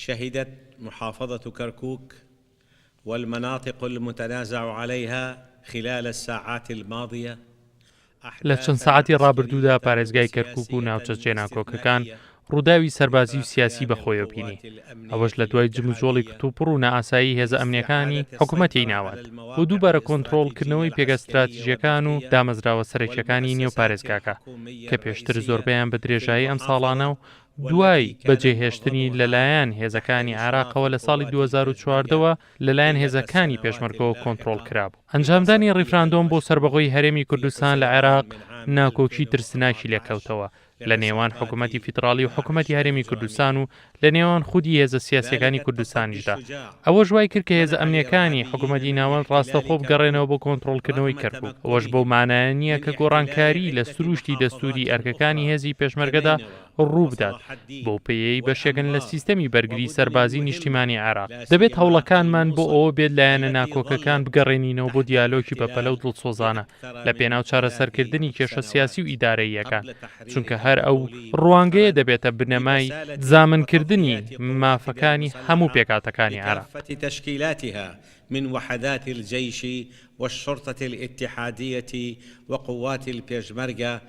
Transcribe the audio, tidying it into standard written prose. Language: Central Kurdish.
شهدت محافظة كركوك والمناطق المتنازع عليها خلال الساعات الماضية لە چەند سەعاتی ڕابردوودا پارێزگای کەرکووک و ناوچە جێناکۆکەکان ڕووداوی سەربازی و سیاسی بەخۆیەوە بینی ئەوەش لە دوای جموجۆڵی کتوپڕ و نائاسایی هێزە ئەمنیەکانی حکوومەتی ناوات بۆ دووبارە کۆنتڕۆڵکردنەوەی پێگە استراتیژیەکان و دامەزراوە سەرەکیەکانی نێو پارێزگاکە کە پێشتر زۆربەیان بە درێژایی ئەم ساڵانە و دوای بەجێهێشتنی لەلایەن هێزەکانی عێراقەوە لە ساڵی 2014ەوە لەلایەن هێزەکانی پێشمەرگەوە کۆنتڕۆڵ کرابوو. ئەنجامدانی ڕیفراندۆم بۆ سربەخۆی هەرێمی کوردستان لە عێراق ناکۆکی ترسناکی لێکەوتەوە لە نێوان حکوومەتی فیدراڵی و حکوومەتی هەرێمی کوردستان و لە نێوان خودی هێزە سیاسیەکانی کوردستانیشدا. ئەوە ژوای کرد کە هێزە ئەمنیەکانی حکوومەتی ناوەند ڕاستەخۆ بگەڕێنەوە بۆ کۆنتڕۆڵکردنەوەی کەرکووک. ئەوەش بەو مانایە نییە کە گۆڕانکاری لە سروشتی دەستوری ئەرکەکانی هێزی پێشمەرگەدا ڕوو بدات بۆ پێیەی بەشێکن لە سیستەمی بەرگری سەربازی نیشتیمانی عێراق. دەبێت هەوڵەکانمان بۆ ئەوە بێت لایەنە ناکۆکەکان بگەڕێنینەوە بۆ دیالۆگی بەپەلە و دڵسۆزانە لە پێناو چارەسەرکردنی کێشە سیاسی و ئیدارەییەکان چونکە هەر ئەو ڕوانگەیە دەبێتە بنەمای زامنکردنی مافەکانی هەموو پێکاتەکانی عێراق. تشكيلاتها من وحدات الجيش والشرطة الاتحادية وقوات البيشمركة